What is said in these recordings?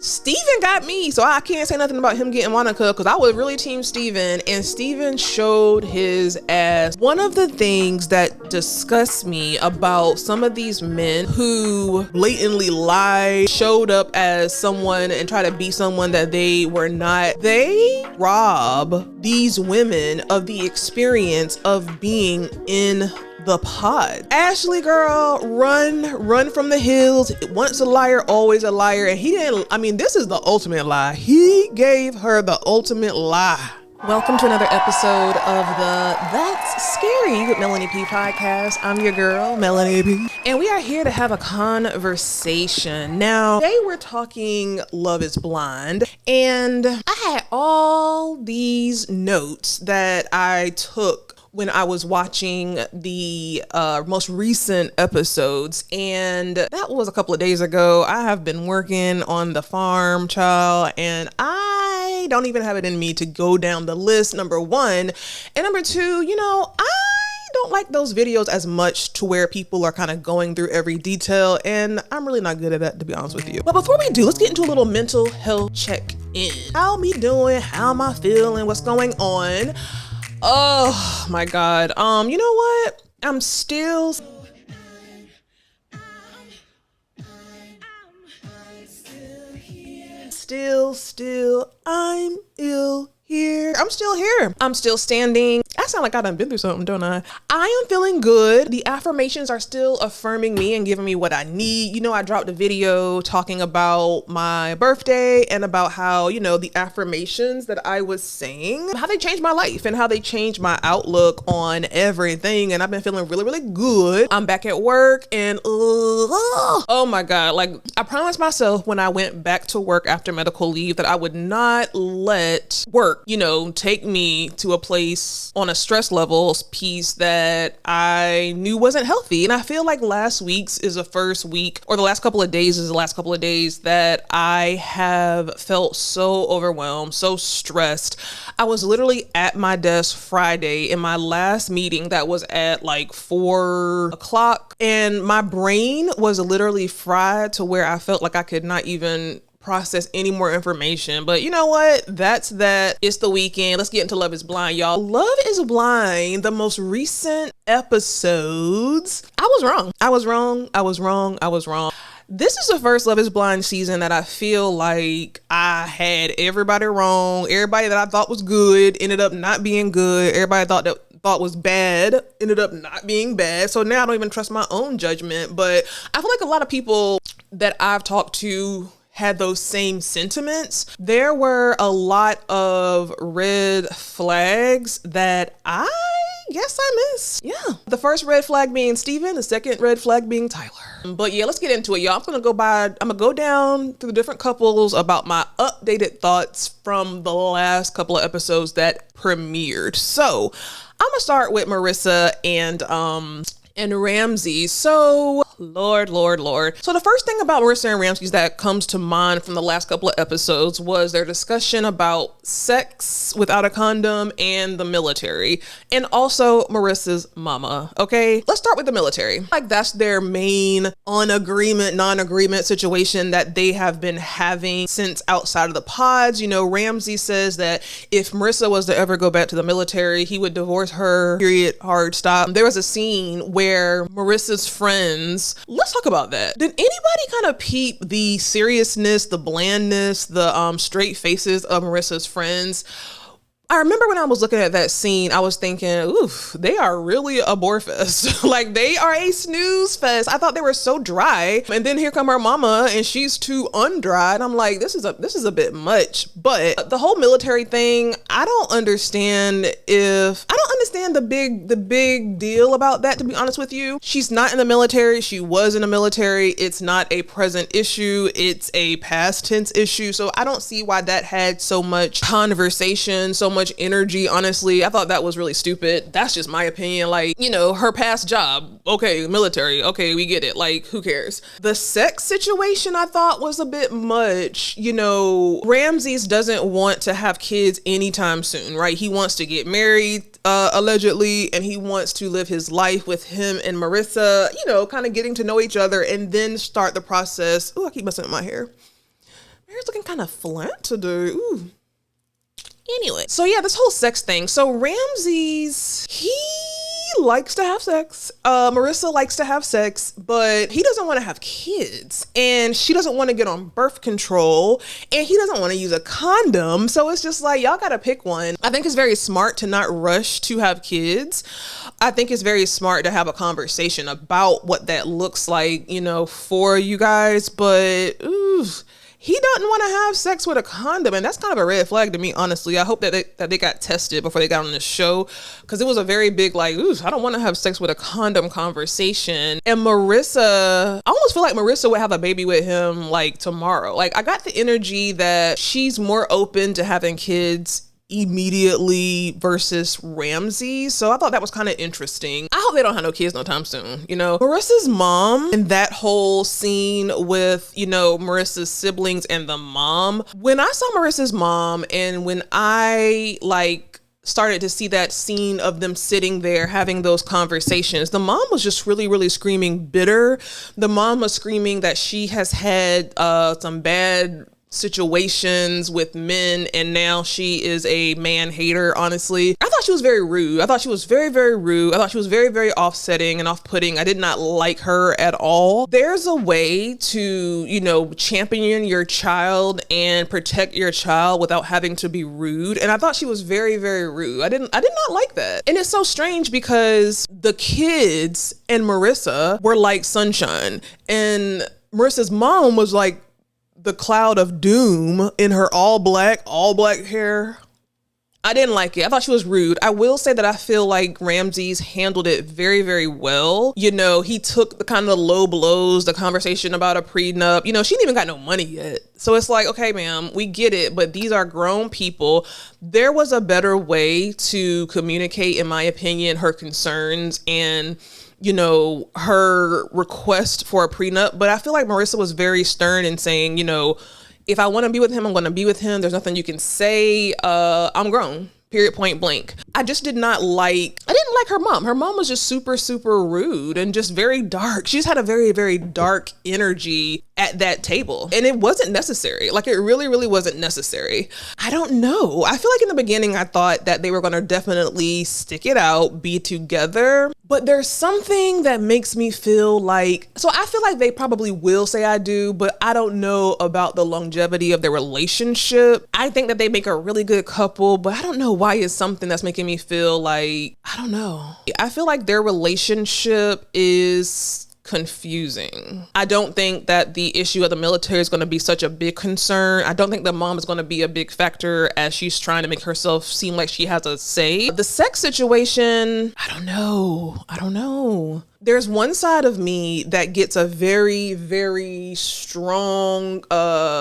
Steven got me, so I can't say nothing about him getting Monica because I was really team Steven, and Steven showed his ass. One of the things that disgusts me about some of these men who blatantly lied, showed up as someone and try to be someone that they were not, they rob these women of the experience of being in the pod. Ashley, girl, run from the hills. Once a liar, always a liar. And he didn't, I mean, this is the ultimate lie. He gave her the ultimate lie. Welcome to another episode of the That's Scary with Meloney P podcast. I'm your girl, Meloney P. And we are here to have a conversation. Now, today we're talking Love is Blind. And I had all these notes that I took when I was watching the most recent episodes, and that was a couple of days ago. I have been working on the farm, child, and I don't even have it in me to go down the list, number one. And number two, I don't like those videos as much to where people are kind of going through every detail, and I'm really not good at that, to be honest with you. But before we do, let's get into a little mental health check-in. How me doing? How am I feeling? What's going on? Oh my God. You know what? I'm still I'm ill here. I'm still here. I'm still standing. I sound like I done been through something, don't I? I am feeling good. The affirmations are still affirming me and giving me what I need. I dropped a video talking about my birthday and about how, the affirmations that I was saying, how they changed my life and how they changed my outlook on everything. And I've been feeling really, really good. I'm back at work and oh my God. Like, I promised myself when I went back to work after medical leave that I would not let work, take me to a place on a stress levels piece that I knew wasn't healthy. And I feel like last week's is the first week, or the last couple of days is the last couple of days that I have felt so overwhelmed, so stressed. I was literally at my desk Friday in my last meeting that was at like 4 o'clock, and my brain was literally fried to where I felt like I could not even process any more information. But you know what? That's that. It's the weekend. Let's get into Love is Blind, y'all. Love is Blind, the most recent episodes. I was wrong. This is the first Love is Blind season that I feel like I had everybody wrong. Everybody that I thought was good ended up not being good. Everybody thought was bad ended up not being bad. So now I don't even trust my own judgment. But I feel like a lot of people that I've talked to had those same sentiments. There were a lot of red flags that I guess I missed. Yeah. The first red flag being Steven, the second red flag being Tyler. But yeah, let's get into it, y'all. I'm gonna go down through different couples about my updated thoughts from the last couple of episodes that premiered. So I'm gonna start with Marissa and Ramses. So Lord. So the first thing about Marissa and Ramses that comes to mind from the last couple of episodes was their discussion about sex without a condom and the military, and also Marissa's mama. Okay, let's start with the military. Like, that's their main non-agreement situation that they have been having since outside of the pods. Ramses says that if Marissa was to ever go back to the military, he would divorce her, period, hard stop. There was a scene where Marissa's friends, let's talk about that. Did anybody kind of peep the seriousness, the blandness, the straight faces of Marissa's friends? I remember when I was looking at that scene, I was thinking, oof, they are really a bore fest. Like, they are a snooze fest. I thought they were so dry. And then here come her mama and she's too undried. I'm like, this is a bit much. But the whole military thing, I don't understand the big deal about that, to be honest with you. She's not in the military. She was in the military. It's not a present issue. It's a past tense issue. So I don't see why that had so much conversation, so much energy. Honestly, I thought that was really stupid. That's just my opinion. Like, her past job, okay, military, okay, we get it. Like, who cares? The sex situation I thought was a bit much. Ramses doesn't want to have kids anytime soon, right? He wants to get married, allegedly, and he wants to live his life with him and Marissa, kind of getting to know each other and then start the process. Oh, I keep messing with my hair. Hair's looking kind of flat today. Ooh. Anyway, so yeah, this whole sex thing. So Ramses, he likes to have sex. Marissa likes to have sex, but he doesn't want to have kids. And she doesn't want to get on birth control. And he doesn't want to use a condom. So it's just like, y'all got to pick one. I think it's very smart to not rush to have kids. I think it's very smart to have a conversation about what that looks like, you know, for you guys. But, ooh. He doesn't want to have sex with a condom, and that's kind of a red flag to me, honestly. I hope that they got tested before they got on the show, because it was a very big, like, ooh, I don't want to have sex with a condom conversation. And Marissa, I almost feel like Marissa would have a baby with him, like, tomorrow. Like, I got the energy that she's more open to having kids immediately versus Ramses. So I thought that was kind of interesting. I hope they don't have no kids no time soon. You know, Marissa's mom and that whole scene with, you know, Marissa's siblings and the mom. When I saw Marissa's mom and when I like started to see that scene of them sitting there having those conversations, the mom was just really, really screaming bitter. The mom was screaming that she has had some bad situations with men and now she is a man hater. Honestly, I thought she was very rude. I thought she was very, very rude. I thought she was very, very offsetting and off-putting. I did not like her at all. There's a way to, you know, champion your child and protect your child without having to be rude, and I thought she was very, very rude. I did not like that. And it's so strange because the kids and Marissa were like sunshine, and Marissa's mom was like the cloud of doom in her all black hair. I didn't like it. I thought she was rude. I will say that I feel like Ramses handled it very, very well. You know, he took the kind of low blows, the conversation about a prenup. You know, she ain't even got no money yet. So it's like, okay, ma'am, we get it, but these are grown people. There was a better way to communicate, in my opinion, her concerns and, you know, her request for a prenup. But I feel like Marissa was very stern in saying, you know, if I want to be with him, I'm going to be with him. There's nothing you can say. I'm grown. Period, point blank. I didn't like her mom. Her mom was just super, super rude and just very dark. She just had a very, very dark energy at that table. And it wasn't necessary. Like, it really, really wasn't necessary. I don't know. I feel like in the beginning, I thought that they were going to definitely stick it out, be together. But there's something that makes me feel like, so I feel like they probably will say I do, but I don't know about the longevity of their relationship. I think that they make a really good couple, but I don't know why it's something that's making me feel like, I don't know. I feel like their relationship is confusing. I don't think that the issue of the military is going to be such a big concern. I don't think the mom is going to be a big factor as she's trying to make herself seem like she has a say. The sex situation, I don't know. There's one side of me that gets a very, very strong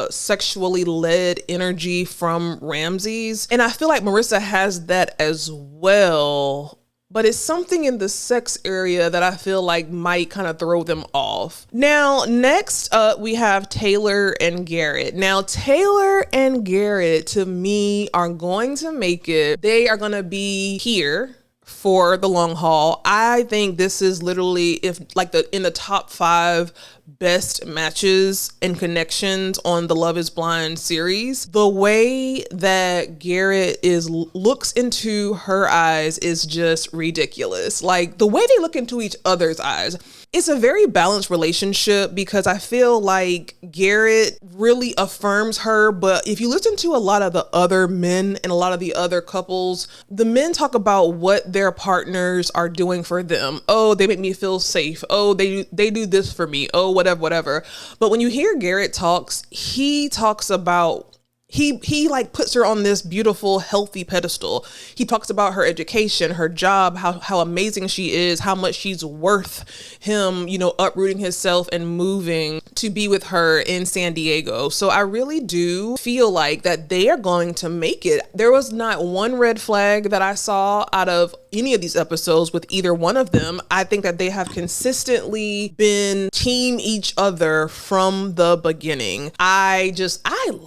sexually led energy from Ramses. And I feel like Marissa has that as well. But it's something in the sex area that I feel like might kind of throw them off. Now, next up, we have Taylor and Garrett. Now, Taylor and Garrett, to me, are going to make it. They are going to be here for the long haul. I think this is literally in the top 5 best matches and connections on the Love is Blind series. The way that Garrett looks into her eyes is just ridiculous. Like, the way they look into each other's eyes. It's a very balanced relationship because I feel like Garrett really affirms her. But if you listen to a lot of the other men and a lot of the other couples, the men talk about what their partners are doing for them. Oh, they make me feel safe. Oh, they do this for me. Oh, whatever. But when you hear Garrett talks, he talks about he like puts her on this beautiful, healthy pedestal. He talks about her education, her job, how amazing she is, how much she's worth him, you know, uprooting himself and moving to be with her in San Diego. So I really do feel like that they are going to make it. There was not one red flag that I saw out of any of these episodes with either one of them. I think that they have consistently been team each other from the beginning. I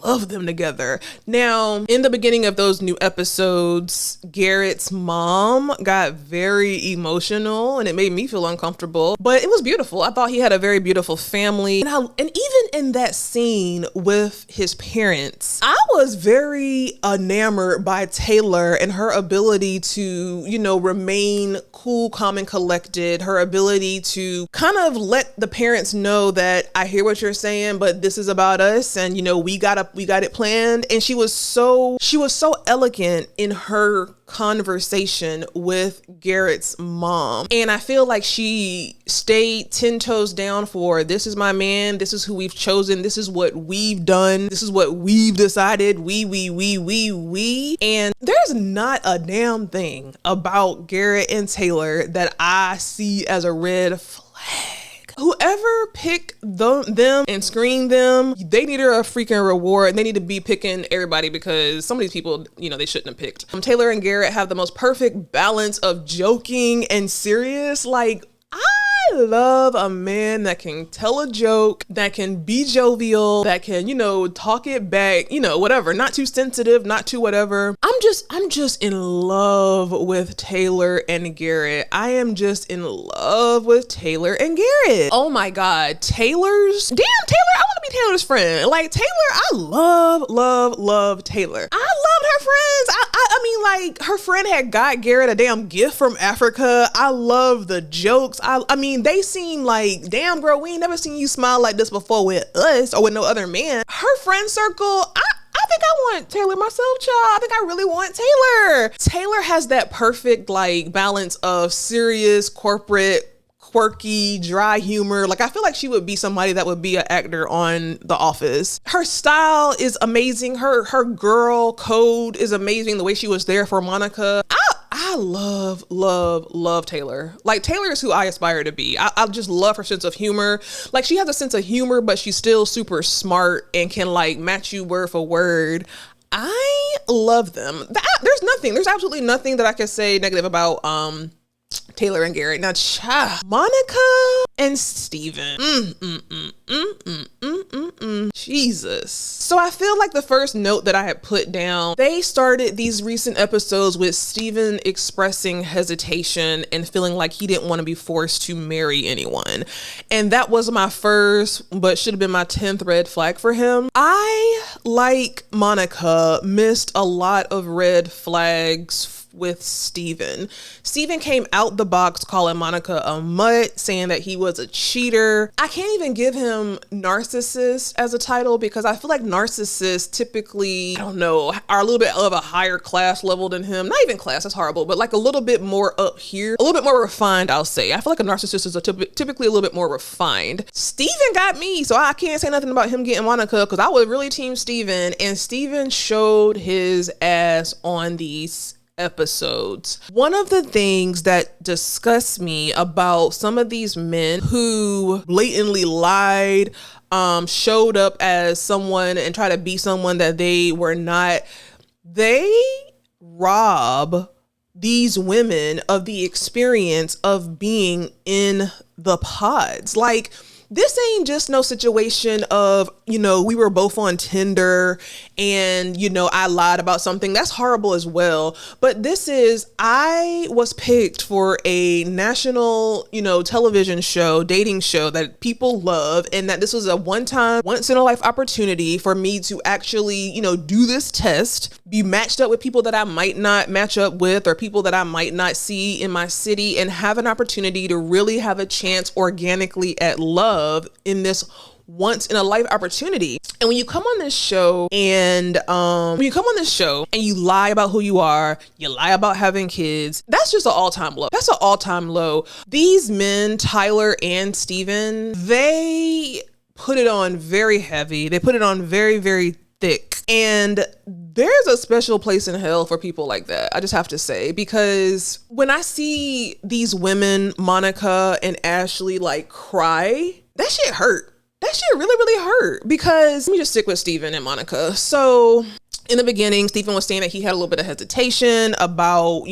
love them together. Now, in the beginning of those new episodes, Garrett's mom got very emotional and it made me feel uncomfortable, but it was beautiful. I thought he had a very beautiful family. And even in that scene with his parents, I was very enamored by Taylor and her ability to, remain cool, calm, and collected. Her ability to kind of let the parents know that I hear what you're saying, but this is about us, and we got it planned. And she was so elegant in her conversation with Garrett's mom. And I feel like she stayed 10 toes down for, this is my man, this is who we've chosen, this is what we've done, this is what we've decided, we. And there's not a damn thing about Garrett and Taylor that I see as a red flag. Whoever picked them and screened them, they need a freaking reward. They need to be picking everybody, because some of these people, they shouldn't have picked. Taylor and Garrett have the most perfect balance of joking and serious. Like, I love a man that can tell a joke, that can be jovial, that can, talk it back, whatever, not too sensitive, not too whatever. I'm just in love with Taylor and Garrett. I am just in love with Taylor and Garrett. Oh my God, Taylor, I want to be Taylor's friend. Like, Taylor, I love Taylor. I loved her friends. I mean, like, her friend had got Garrett a damn gift from Africa. I love the jokes. I mean, they seem like, damn girl, we ain't never seen you smile like this before with us or with no other man. Her friend circle, I think I want Taylor myself, child. I think I really want Taylor. Taylor has that perfect like balance of serious, corporate, quirky, dry humor. Like, I feel like she would be somebody that would be an actor on The Office. Her style is amazing. Her girl code is amazing. The way she was there for Monica. I love Taylor. Like, Taylor is who I aspire to be. I just love her sense of humor. Like, she has a sense of humor, but she's still super smart and can like match you word for word. I love them. There's absolutely nothing that I can say negative about Taylor and Garrett. Now, Monica and Steven. Jesus. So I feel like the first note that I had put down, they started these recent episodes with Steven expressing hesitation and feeling like he didn't want to be forced to marry anyone. And that was my first, but should have been my 10th red flag for him. I, like Monica, missed a lot of red flags with Steven. Steven came out the box calling Monica a mutt, saying that he was a cheater. I can't even give him narcissist as a title, because I feel like narcissists typically, I don't know, are a little bit of a higher class level than him. Not even class, that's horrible, but like a little bit more up here, a little bit more refined, I'll say. I feel like a narcissist is typically a little bit more refined. Steven got me, so I can't say nothing about him getting Monica, because I was really team Steven, and Steven showed his ass on these episodes. One of the things that disgusts me about some of these men who blatantly lied, showed up as someone and try to be someone that they were not, they rob these women of the experience of being in the pods. Like, this ain't just no situation of, we were both on Tinder and, I lied about something. That's horrible as well. But this is, I was picked for a national, television show, dating show that people love. And that this was a one-time, once-in-a-life opportunity for me to actually, do this test, be matched up with people that I might not match up with, or people that I might not see in my city, and have an opportunity to really have a chance organically at love in this once in a life opportunity. And when you come on this show and you lie about who you are, you lie about having kids, that's just an all-time low. That's an all-time low. These men, Tyler and Steven, they put it on very heavy. They put it on very, very thick. And there's a special place in hell for people like that. I just have to say, because when I see these women, Monica and Ashley, like cry, that shit hurt. That shit really, really hurt. Because let me just stick with Steven and Monica. So in the beginning, Steven was saying that he had a little bit of hesitation about,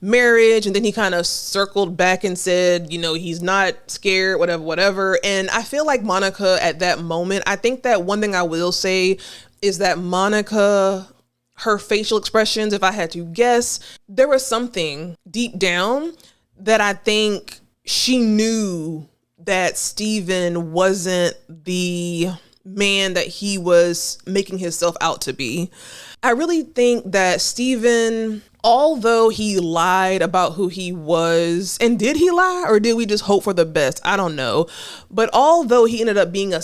marriage. And then he kind of circled back and said, you know, he's not scared, whatever. And I feel like Monica at that moment, I think that one thing I will say is that Monica, her facial expressions, if I had to guess, there was something deep down that I think she knew that Steven wasn't the man that he was making himself out to be. I really think that Steven, although he lied about who he was, and did he lie or did we just hope for the best? I don't know. But although he ended up being a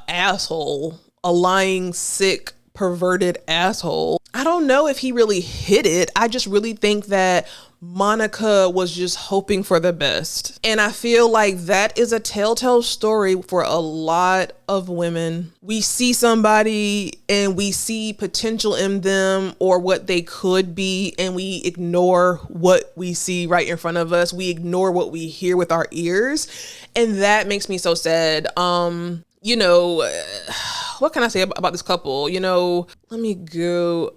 asshole, a lying, sick, perverted asshole, I don't know if he really hid it. I just really think that Monica was just hoping for the best. And I feel like that is a telltale story for a lot of women. We see somebody and we see potential in them or what they could be, and we ignore what we see right in front of us. We ignore what we hear with our ears. And that makes me so sad. You know, what can I say about this couple? You know, let me go.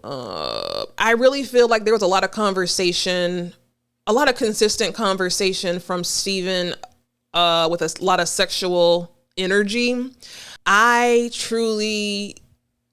I really feel like there was a lot of conversation, a lot of consistent conversation from Steven with a lot of sexual energy. I truly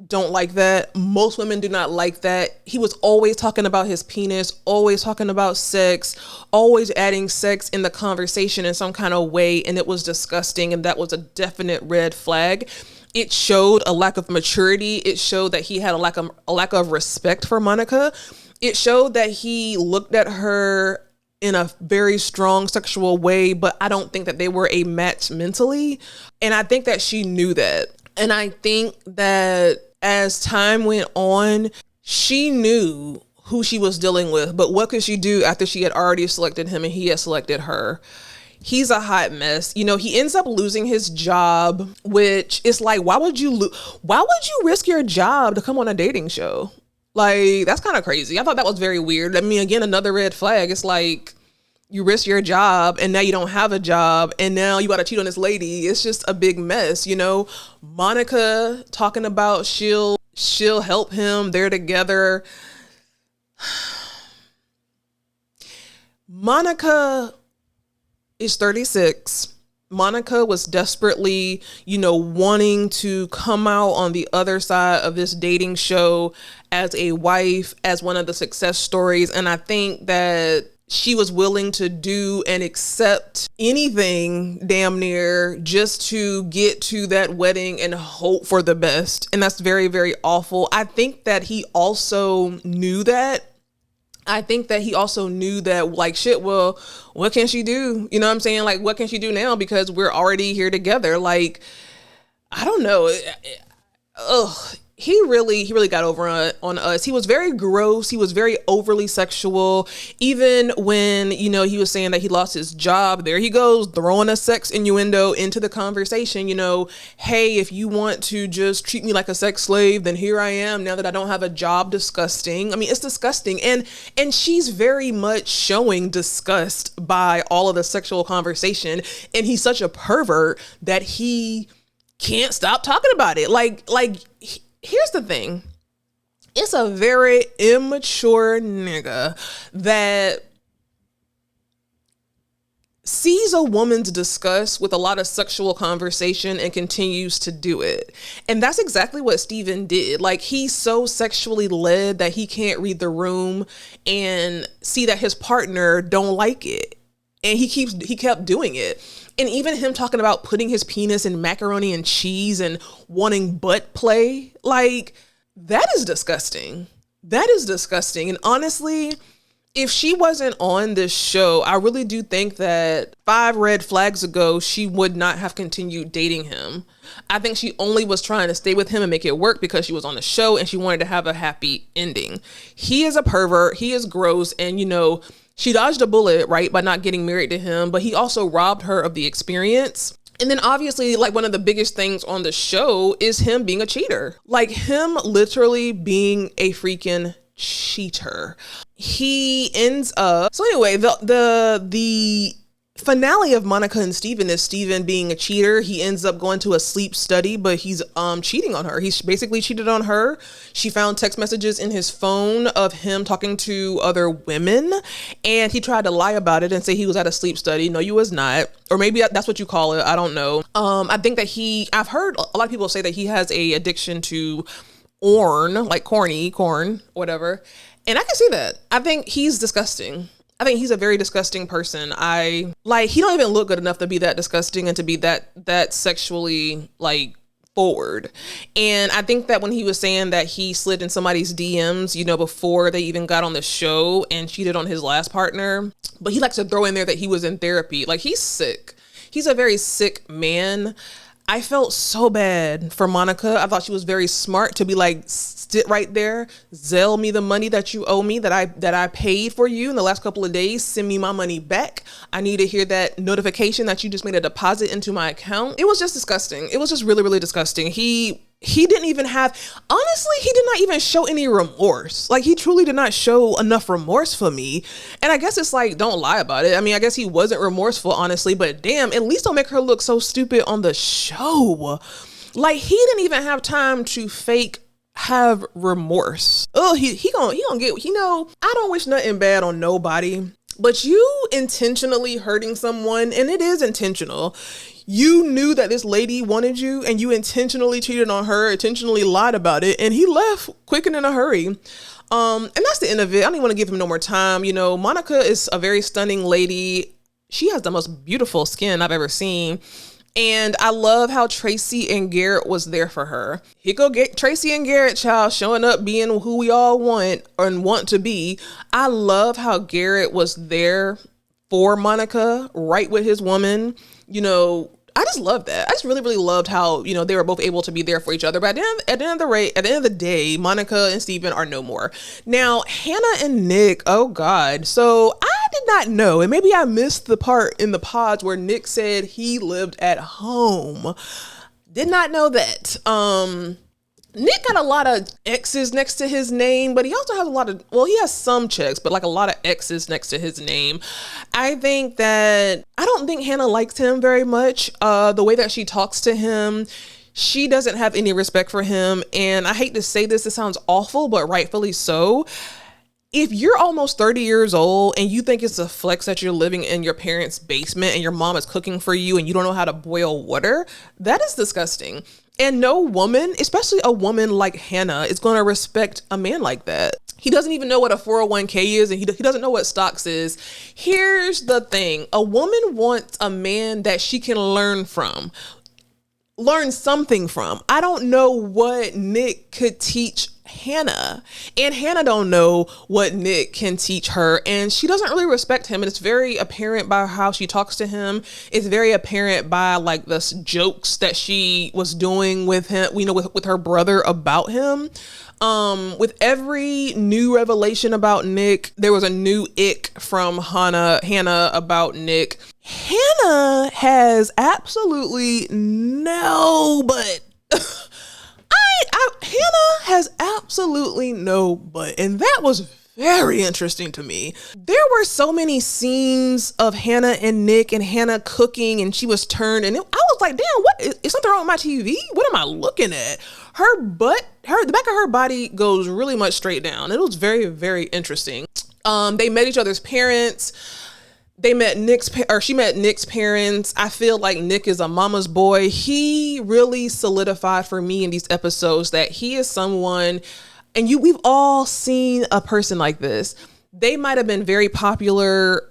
don't like that. Most women do not like that. He was always talking about his penis, always talking about sex, always adding sex in the conversation in some kind of way. And it was disgusting. And that was a definite red flag. It showed a lack of maturity. It showed that he had a lack of respect for Monica. It showed that he looked at her in a very strong sexual way, but I don't think that they were a match mentally. And I think that she knew that. And I think that as time went on, she knew who she was dealing with. But what could she do after she had already selected him and he had selected her? He's a hot mess. You know, he ends up losing his job, which is like, why would you risk your job to come on a dating show? Like, that's kind of crazy. I thought that was very weird. I mean, again, another red flag. It's like, you risk your job and now you don't have a job and now you got to cheat on this lady. It's just a big mess, you know. Monica talking about she'll help him. They're together. Monica is 36. Monica was desperately, you know, wanting to come out on the other side of this dating show as a wife, as one of the success stories. And I think that she was willing to do and accept anything damn near just to get to that wedding and hope for the best. And that's very, very awful. I think that he also knew that. Like, shit, well, what can she do? You know what I'm saying? Like, what can she do now? Because we're already here together. Like, I don't know. He really got over on us. He was very gross. He was very overly sexual. Even when, you know, he was saying that he lost his job, there he goes, throwing a sex innuendo into the conversation. You know, hey, if you want to just treat me like a sex slave, then here I am now that I don't have a job. Disgusting. I mean, it's disgusting. And she's very much showing disgust by all of the sexual conversation. And he's such a pervert that he can't stop talking about it. Here's the thing. It's a very immature nigga that sees a woman's disgust with a lot of sexual conversation and continues to do it. And that's exactly what Steven did. Like, he's so sexually led that he can't read the room and see that his partner don't like it. And he kept doing it. And even him talking about putting his penis in macaroni and cheese and wanting butt play, like, that is disgusting. That is disgusting. And honestly, if she wasn't on this show, I really do think that 5 red flags ago, she would not have continued dating him. I think she only was trying to stay with him and make it work because she was on the show and she wanted to have a happy ending. He is a pervert. He is gross. And, you know, she dodged a bullet, right, by not getting married to him, but he also robbed her of the experience. And then obviously, like, one of the biggest things on the show is him being a cheater. Like, him literally being a freaking cheater. He ends up, so anyway, the finale of Monica and Steven is Steven being a cheater. He ends up going to a sleep study, but he's cheating on her. He's basically cheated on her. She found text messages in his phone of him talking to other women, and he tried to lie about it and say he was at a sleep study. No, you was not. Or maybe that's what you call it. I don't know. I think that I've heard a lot of people say that he has a addiction to like corn, whatever. And I can see that. I think he's disgusting. I think he's a very disgusting person. He don't even look good enough to be that disgusting and to be that sexually like forward. And I think that when he was saying that he slid in somebody's DMs, before they even got on the show and cheated on his last partner, but he likes to throw in there that he was in therapy. Like, he's sick. He's a very sick man. I felt so bad for Monica. I thought she was very smart to be like, sit right there, Zelle me the money that you owe me that I paid for you in the last couple of days. Send me my money back. I need to hear that notification that you just made a deposit into my account. It was just disgusting. It was just really, really disgusting. He didn't even honestly, he did not even show any remorse. Like, he truly did not show enough remorse for me. And I guess it's like, don't lie about it. I mean, I guess he wasn't remorseful, honestly, but damn, at least don't make her look so stupid on the show. Like, he didn't even have time to fake have remorse. Oh, he gonna get, I don't wish nothing bad on nobody, but you intentionally hurting someone, and it is intentional. You knew that this lady wanted you and you intentionally cheated on her, intentionally lied about it, and he left quick and in a hurry. And that's the end of it. I don't even want to give him no more time. Monica is a very stunning lady. She has the most beautiful skin I've ever seen. And I love how Tracy and Garrett was there for her. Here go get Tracy and Garrett, child, showing up, being who we all want to be. I love how Garrett was there for Monica, right with his woman. I just love that. I just really, really loved how, they were both able to be there for each other. But at the end of the day, Monica and Steven are no more. Now, Hannah and Nick, oh God. So I did not know, and maybe I missed the part in the pods where Nick said he lived at home. Did not know that. Nick got a lot of X's next to his name, but he also has he has some checks, but like a lot of X's next to his name. I don't think Hannah likes him very much. The way that she talks to him, she doesn't have any respect for him. And I hate to say this, it sounds awful, but rightfully so. If you're almost 30 years old and you think it's a flex that you're living in your parents' basement and your mom is cooking for you and you don't know how to boil water, that is disgusting. And no woman, especially a woman like Hannah, is going to respect a man like that. He doesn't even know what a 401k is, and he doesn't know what stocks is. Here's the thing. A woman wants a man that she can learn something from. I don't know what Nick could teach Hannah, and Hannah don't know what Nick can teach her, and she doesn't really respect him, and it's very apparent by how she talks to him. It's very apparent by like the jokes that she was doing with him, with her brother about him. With every new revelation about Nick, there was a new ick from Hannah about Nick. Hannah has absolutely no but. Hannah has absolutely no but, and that was very interesting to me. There were so many scenes of Hannah and Nick and Hannah cooking, and she was turned, and I was like, damn, what is something wrong with my TV? What am I looking at? Her butt, the back of her body goes really much straight down. It was very, very interesting. They met each other's parents. She met Nick's parents. I feel like Nick is a mama's boy. He really solidified for me in these episodes that he is someone, and we've all seen a person like this. They might have been very popular,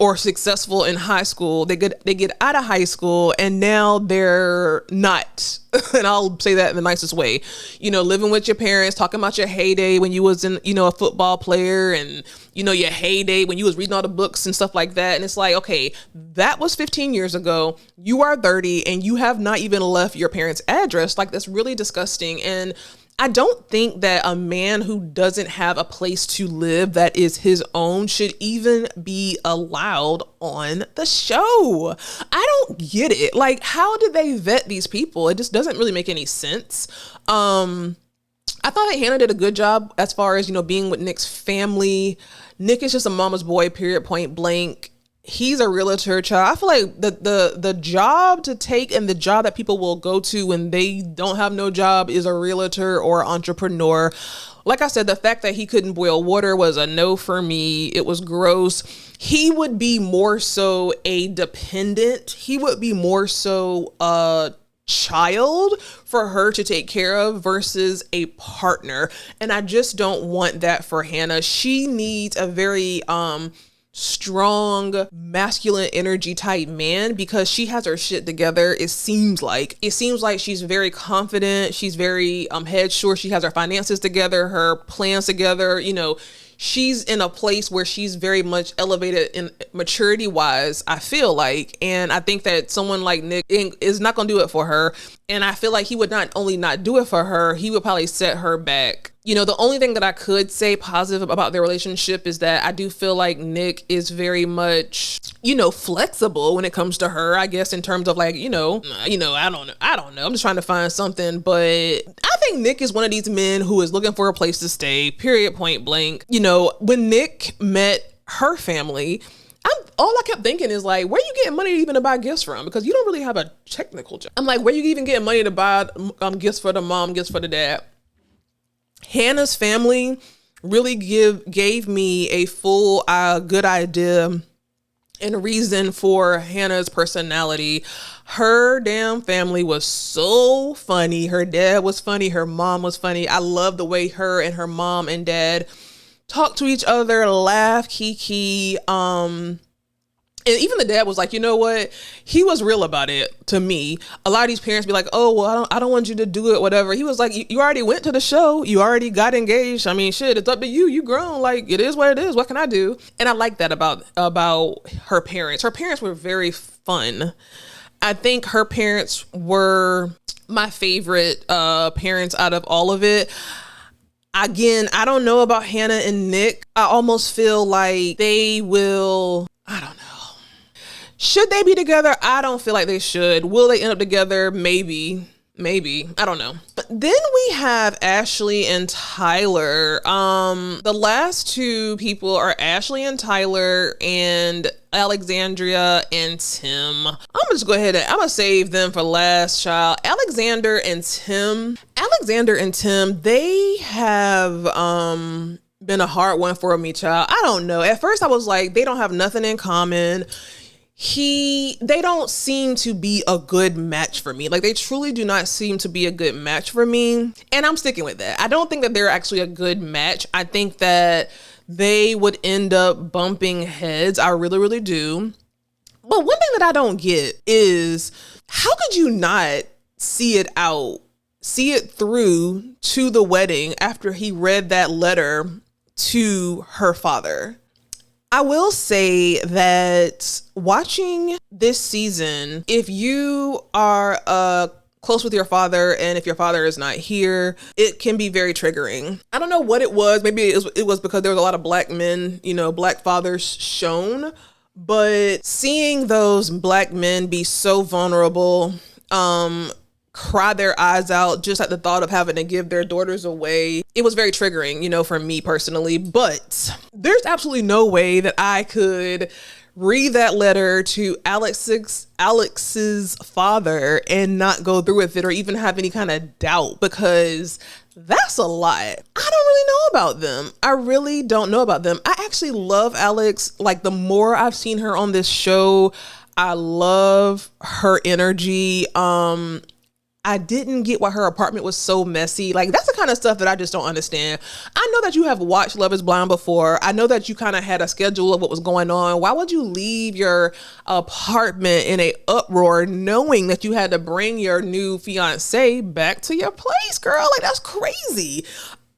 or successful in high school. They get out of high school and now they're not. And I'll say that in the nicest way. Living with your parents, talking about your heyday when you was in, a football player, and, your heyday when you was reading all the books and stuff like that. And it's like, okay, that was 15 years ago. You are 30 and you have not even left your parents' address. Like, that's really disgusting. And I don't think that a man who doesn't have a place to live that is his own should even be allowed on the show. I don't get it. Like, how did they vet these people? It just doesn't really make any sense. I thought that Hannah did a good job as far as, being with Nick's family. Nick is just a mama's boy, period, point blank. he's a realtor, child. I feel like the job to take and the job that people will go to when they don't have no job is a realtor or entrepreneur. Like I said, the fact that he couldn't boil water was a no for me. It was gross. He would be more so a dependent. He would be more so a child for her to take care of versus a partner. And I just don't want that for Hannah. She needs a very strong masculine energy type man because she has her shit together. It seems like she's very confident. She's very head sure. She has her finances together, her plans together. You know, she's in a place where she's very much elevated in maturity wise, I feel like. And I think that someone like Nick is not going to do it for her. And I feel like he would not only not do it for her, he would probably set her back. You know, the only thing that I could say positive about their relationship is that I do feel like Nick is very much, you know, flexible when it comes to her, I guess, in terms of like, I don't know. I'm just trying to find something, but I think Nick is one of these men who is looking for a place to stay, period, point blank. You know, when Nick met her family, all I kept thinking is like, where you getting money even to buy gifts from? Because you don't really have a technical job. I'm like, where you even getting money to buy gifts for the mom, gifts for the dad? Hannah's family really gave me a full good idea and reason for Hannah's personality. Her damn family was so funny. Her dad was funny. Her mom was funny. I love the way her and her mom and dad talk to each other, laugh, kiki. And even the dad was like, you know what? He was real about it to me. A lot of these parents be like, oh, well, I don't want you to do it, whatever. He was like, you already went to the show. You already got engaged. I mean, shit, it's up to you. You grown. Like, it is what it is. What can I do? And I like that about her parents. Her parents were very fun. I think her parents were my favorite parents out of all of it. Again, I don't know about Hannah and Nick. I almost feel like they will, I don't know. Should they be together? I don't feel like they should. Will they end up together? Maybe. I don't know. But then we have Ashley and Tyler. The last two people are Ashley and Tyler and Alexandria and Tim. I'm just go ahead and I'm gonna save them for last, child. Alexander and Tim, they have been a hard one for me, child. I don't know. At first I was like, they don't have nothing in common. They don't seem to be a good match for me. Like, they truly do not seem to be a good match for me. And I'm sticking with that. I don't think that they're actually a good match. I think that they would end up bumping heads. I really, really do. But one thing that I don't get is, how could you not see it through to the wedding after he read that letter to her father? I will say that watching this season, if you are close with your father and if your father is not here, it can be very triggering. I don't know what it was. Maybe it was because there was a lot of black men, black fathers shown. But seeing those black men be so vulnerable, cry their eyes out just at the thought of having to give their daughters away, it was very triggering, for me personally. But there's absolutely no way that I could read that letter to Alex's father and not go through with it or even have any kind of doubt, because that's a lot. I don't really know about them. I really don't know about them. I actually love Alex. Like, the more I've seen her on this show, I love her energy. I didn't get why her apartment was so messy. Like, that's the kind of stuff that I just don't understand. I know that you have watched Love is Blind before. I know that you kind of had a schedule of what was going on. Why would you leave your apartment in a uproar knowing that you had to bring your new fiance back to your place, girl? Like, that's crazy.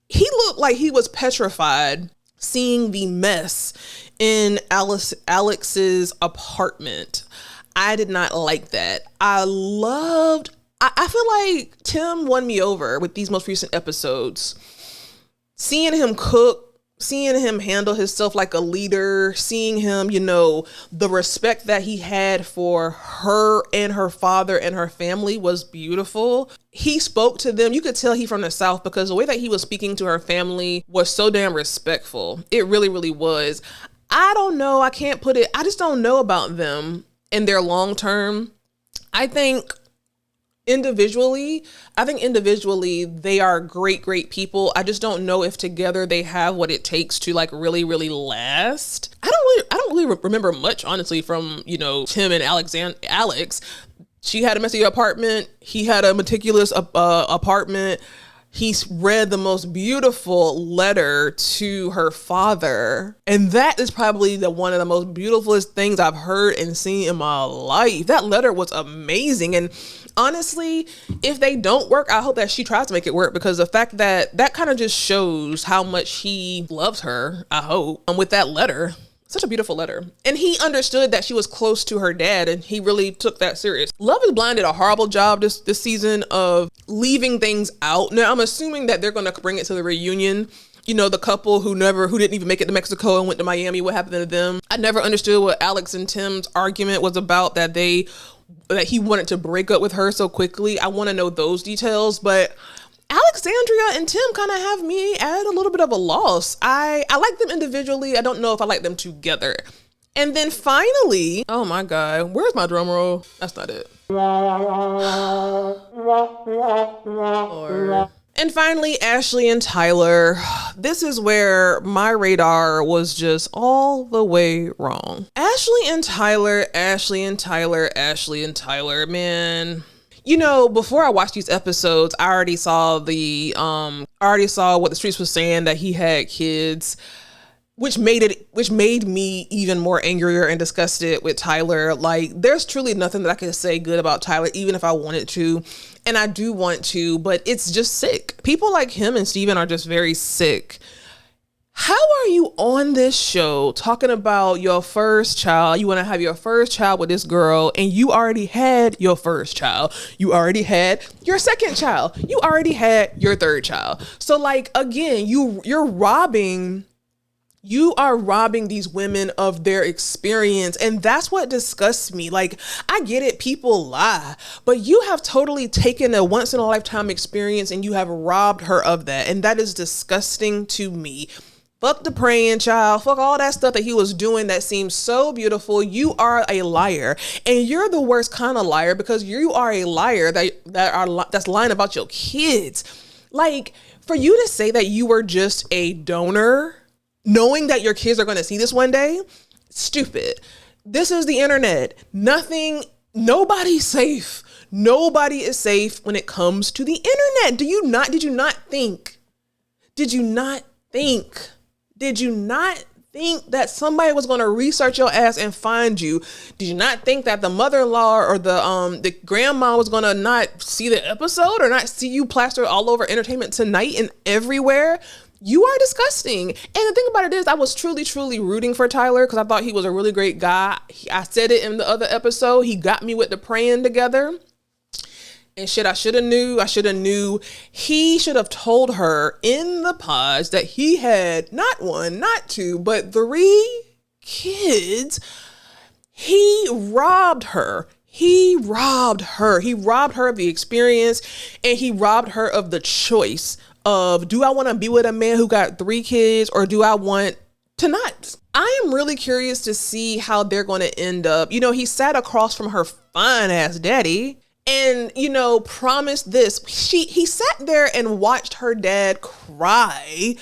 He looked like he was petrified seeing the mess in Alex's apartment. I did not like that. I feel like Tim won me over with these most recent episodes. Seeing him cook, seeing him handle himself like a leader, seeing him, the respect that he had for her and her father and her family was beautiful. He spoke to them. You could tell he from the South because the way that he was speaking to her family was so damn respectful. It really, really was. I don't know. I can't put it. I just don't know about them in their long term. I think individually, they are great people. I just don't know if together they have what it takes to like really, really last. I don't really remember much, honestly, from, you know, Tim and Alex. She had a messy apartment. He had a meticulous apartment. He read the most beautiful letter to her father. And that is probably one of the most beautifulest things I've heard and seen in my life. That letter was amazing. And honestly, if they don't work, I hope that she tries to make it work, because the fact that kind of just shows how much he loves her, I hope. And with that letter, such a beautiful letter. And he understood that she was close to her dad, and he really took that serious. Love is Blind did a horrible job this season of leaving things out. Now, I'm assuming that they're going to bring it to the reunion. You know, the couple who didn't even make it to Mexico and went to Miami, what happened to them? I never understood what Alex and Tim's argument was about, that he wanted to break up with her so quickly. I want to know those details, but Alexandria and Tim kind of have me at a little bit of a loss. I like them individually. I don't know if I like them together. And then finally, oh my God, where's my drum roll? That's not it. And finally, Ashley and Tyler. This is where my radar was just all the way wrong. Ashley and Tyler, man. You know, before I watched these episodes, I already saw what the streets was saying, that he had kids, which made me even more angrier and disgusted with Tyler. Like, there's truly nothing that I can say good about Tyler, even if I wanted to. And I do want to, but it's just sick. People like him and Steven are just very sick. How are you on this show talking about your first child? You want to have your first child with this girl, and you already had your first child. You already had your second child. You already had your third child. So like, again, you are robbing these women of their experience. And that's what disgusts me. Like, I get it, people lie, but you have totally taken a once in a lifetime experience and you have robbed her of that. And that is disgusting to me. Fuck the praying child. Fuck all that stuff that he was doing that seems so beautiful. You are a liar, and you're the worst kind of liar, because you are a liar that's lying about your kids. Like, for you to say that you were just a donor, knowing that your kids are going to see this one day, stupid. This is the internet. Nobody's safe. Nobody is safe when it comes to the internet. Did you not think that somebody was going to research your ass and find you? Did you not think that the mother-in-law or the grandma was going to not see the episode or not see you plastered all over Entertainment Tonight and everywhere? You are disgusting. And the thing about it is, I was truly, truly rooting for Tyler, because I thought he was a really great guy. I said it in the other episode. He got me with the praying together. And shit, I should have knew. He should have told her in the pods that he had not one, not two, but 3 kids. He robbed her. He robbed her of the experience, and he robbed her of the choice of, do I want to be with a man who got 3 kids, or do I want to not? I am really curious to see how they're going to end up. You know, he sat across from her fine ass daddy and, you know, promised this. He sat there and watched her dad cry.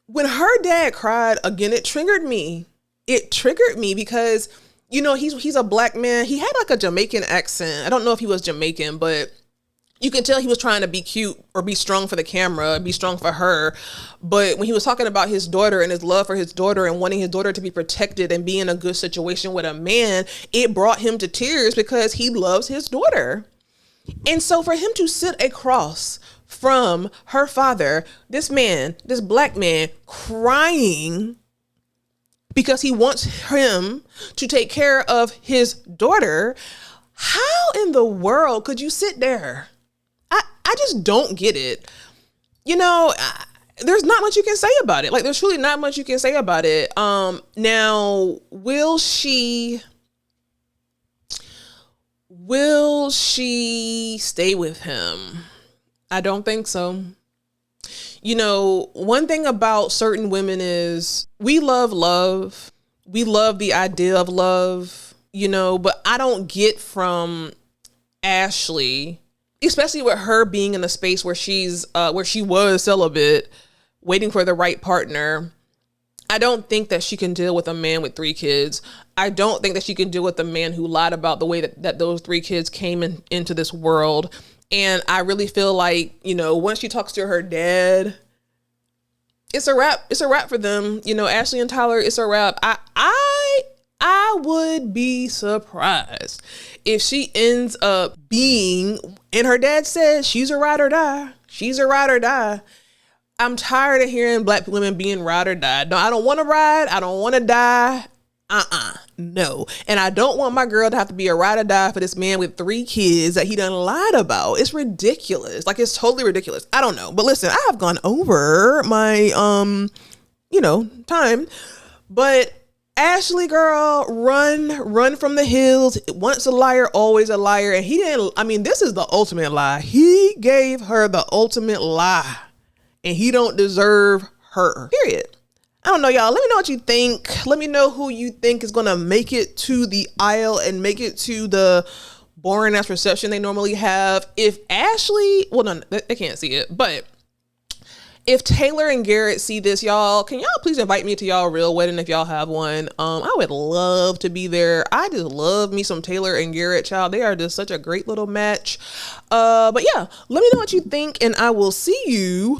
When her dad cried, again, it triggered me. Because, you know, he's a black man. He had like a Jamaican accent. I don't know if he was Jamaican, but you can tell he was trying to be cute or be strong for the camera, be strong for her. But when he was talking about his daughter and his love for his daughter and wanting his daughter to be protected and be in a good situation with a man, it brought him to tears, because he loves his daughter. And so for him to sit across from her father, this black man, crying because he wants him to take care of his daughter, how in the world could you sit there? I just don't get it. You know, there's not much you can say about it. Like, there's truly not much you can say about it. Now, will she stay with him? I don't think so. You know, one thing about certain women is we love love. We love the idea of love, you know, but I don't get from Ashley, especially with her being in a space where she was celibate, waiting for the right partner. I don't think that she can deal with a man with 3 kids. I don't think that she can deal with a man who lied about the way that those 3 kids came into this world. And I really feel like, you know, once she talks to her dad, it's a wrap. It's a wrap for them. You know, Ashley and Tyler, it's a wrap. I would be surprised if she ends up being, and her dad says she's a ride or die. She's a ride or die. I'm tired of hearing black women being ride or die. No, I don't want to ride. I don't want to die. No. And I don't want my girl to have to be a ride or die for this man with 3 kids that he done lied about. It's ridiculous. Like, it's totally ridiculous. I don't know. But listen, I have gone over my, time. But Ashley, girl, run from the hills. Once a liar, always a liar. And this is the ultimate lie. He gave her the ultimate lie. And he don't deserve her. Period. I don't know, y'all. Let me know what you think. Let me know who you think is going to make it to the aisle and make it to the boring ass reception they normally have. If Ashley, well, no, they can't see it, but if Taylor and Garrett see this, y'all, can y'all please invite me to y'all real wedding if y'all have one? I would love to be there. I just love me some Taylor and Garrett, child. They are just such a great little match. But yeah, let me know what you think, and I will see you.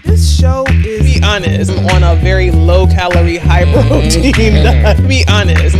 This show is, be honest, on a very low calorie, high protein diet. Be honest.